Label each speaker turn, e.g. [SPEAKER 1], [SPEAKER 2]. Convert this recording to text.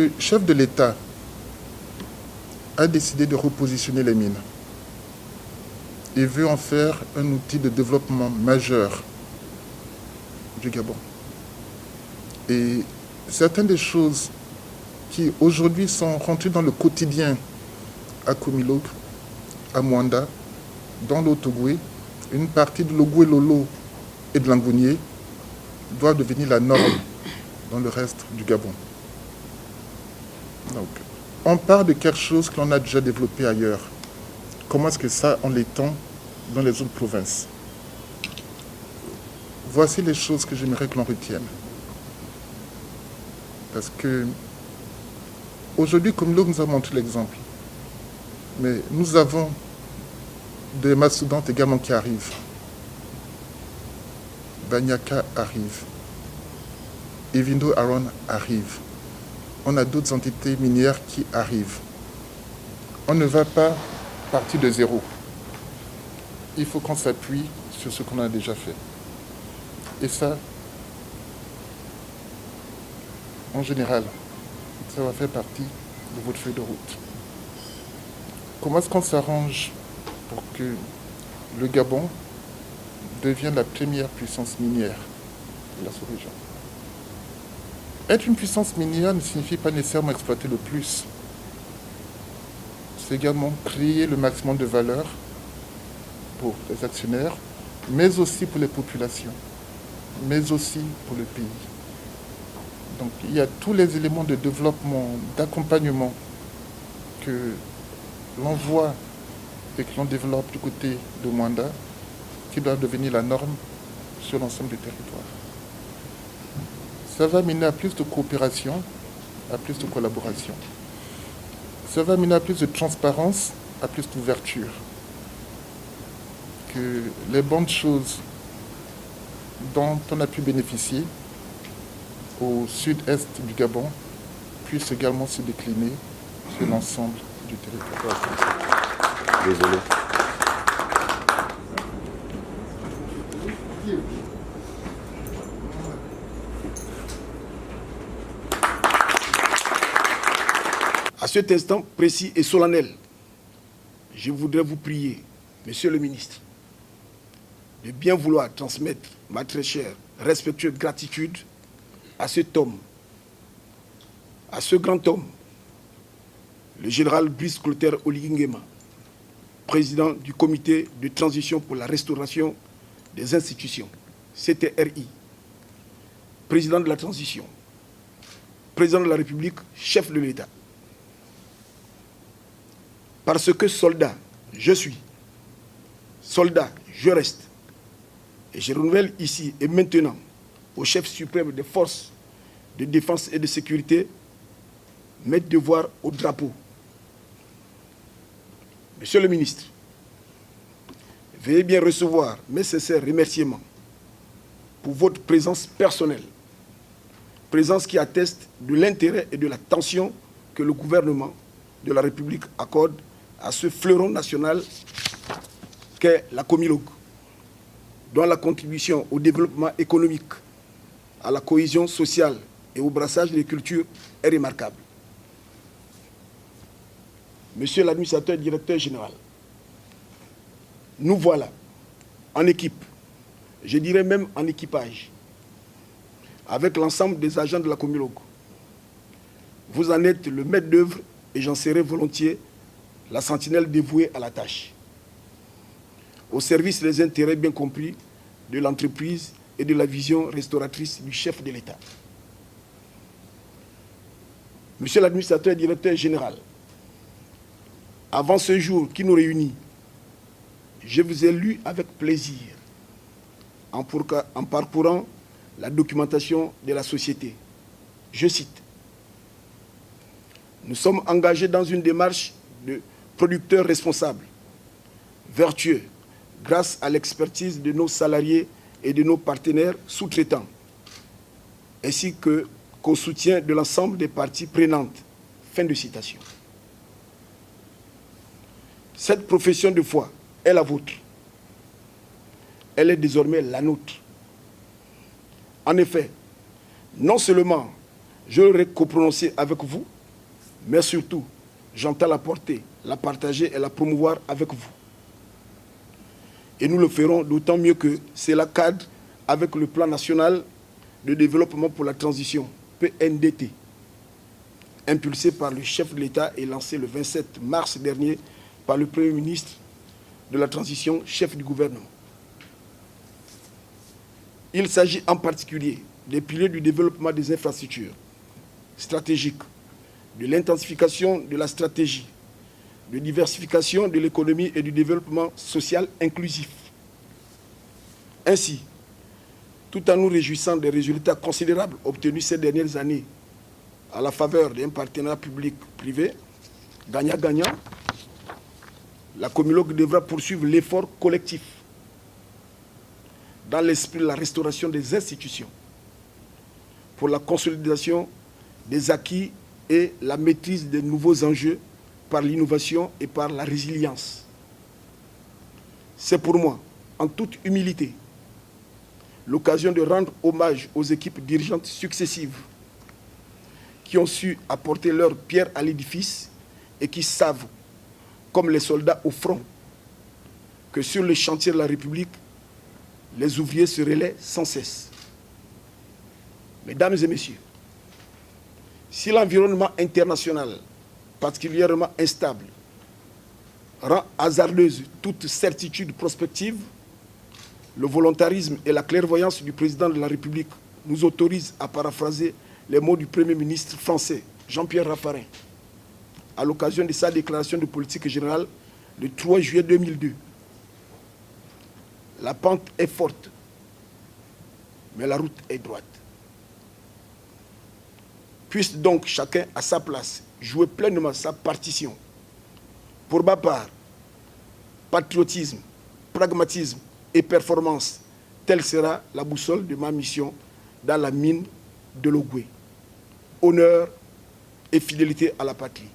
[SPEAKER 1] le chef de l'État a décidé de repositionner les mines. Il veut en faire un outil de développement majeur du Gabon. Et certaines des choses qui aujourd'hui sont rentrées dans le quotidien à Komilog, à Mwanda, dans l'Otogoué, une partie de l'Ogoué-Lolo et de l'Angounié doivent devenir la norme dans le reste du Gabon. Donc, on part de quelque chose qu'on a déjà développé ailleurs. Comment est-ce que ça, on l'étend dans les autres provinces? Voici les choses que j'aimerais que l'on retienne. Parce que aujourd'hui, comme l'eau nous a montré l'exemple, mais nous avons des mastodontes également qui arrivent. Banyaka arrive. Evindo Aron arrive. On a d'autres entités minières qui arrivent. On ne va pas partir de zéro. Il faut qu'on s'appuie sur ce qu'on a déjà fait. Et ça, en général, ça va faire partie de votre feuille de route. Comment est-ce qu'on s'arrange pour que le Gabon devienne la première puissance minière de la sous-région? Être une puissance minière ne signifie pas nécessairement exploiter le plus. C'est également créer le maximum de valeur pour les actionnaires, mais aussi pour les populations, mais aussi pour le pays. Donc il y a tous les éléments de développement, d'accompagnement que l'on voit et que l'on développe du côté de Mwanda qui doivent devenir la norme sur l'ensemble du territoire. Ça va mener à plus de coopération, à plus de collaboration. Ça va mener à plus de transparence, à plus d'ouverture. Que les bonnes choses dont on a pu bénéficier au sud-est du Gabon puissent également se décliner sur l'ensemble du territoire.
[SPEAKER 2] Désolé.
[SPEAKER 3] À cet instant précis et solennel, je voudrais vous prier, Monsieur le ministre, de bien vouloir transmettre ma très chère, respectueuse gratitude à cet homme, à ce grand homme, le général Brice Clotaire Oligui Nguema, président du comité de transition pour la restauration des institutions, CTRI, président de la transition, président de la République, chef de l'État. Parce que soldat, je suis. Soldat, je reste. Et je renouvelle ici et maintenant au chef suprême des forces de défense et de sécurité mes devoirs au drapeau. Monsieur le ministre, veuillez bien recevoir mes sincères remerciements pour votre présence personnelle. Présence qui atteste de l'intérêt et de l'attention que le gouvernement de la République accorde à ce fleuron national qu'est la Komilog, dont la contribution au développement économique, à la cohésion sociale et au brassage des cultures est remarquable. Monsieur l'administrateur directeur général, nous voilà en équipe, je dirais même en équipage, avec l'ensemble des agents de la Komilog. Vous en êtes le maître d'œuvre et j'en serai volontiers la sentinelle dévouée à la tâche, au service des intérêts bien compris de l'entreprise et de la vision restauratrice du chef de l'État. Monsieur l'administrateur directeur général, avant ce jour qui nous réunit, je vous ai lu avec plaisir en parcourant la documentation de la société. Je cite: « Nous sommes engagés dans une démarche de producteurs responsables, vertueux, grâce à l'expertise de nos salariés et de nos partenaires sous-traitants, ainsi qu'au soutien de l'ensemble des parties prenantes. » Fin de citation. Cette profession de foi est la vôtre. Elle est désormais la nôtre. En effet, non seulement Je l'aurai coprononcé avec vous, mais surtout, j'entends la porter, la partager et la promouvoir avec vous. Et nous le ferons d'autant mieux que cela cadre avec le plan national de développement pour la transition, PNDT, impulsé par le chef de l'État et lancé le 27 mars dernier par le Premier ministre de la transition, chef du gouvernement. Il s'agit en particulier des piliers du développement des infrastructures stratégiques, de l'intensification de la stratégie, de diversification de l'économie et du développement social inclusif. Ainsi, tout en nous réjouissant des résultats considérables obtenus ces dernières années à la faveur d'un partenariat public-privé, gagnant-gagnant, la Comilogue devra poursuivre l'effort collectif dans l'esprit de la restauration des institutions pour la consolidation des acquis et la maîtrise des nouveaux enjeux par l'innovation et par la résilience. C'est pour moi, en toute humilité, l'occasion de rendre hommage aux équipes dirigeantes successives qui ont su apporter leur pierre à l'édifice et qui savent, comme les soldats au front, que sur le chantier de la République, les ouvriers se relaient sans cesse. Mesdames et messieurs, si l'environnement international, particulièrement instable, rend hasardeuse toute certitude prospective, le volontarisme et la clairvoyance du président de la République nous autorisent à paraphraser les mots du Premier ministre français, Jean-Pierre Raffarin, à l'occasion de sa déclaration de politique générale le 3 juillet 2002. La pente est forte, mais la route est droite. Puisse donc chacun à sa place jouer pleinement sa partition. Pour ma part, patriotisme, pragmatisme et performance, telle sera la boussole de ma mission dans la mine de l'Ogooué. Honneur et fidélité à la patrie.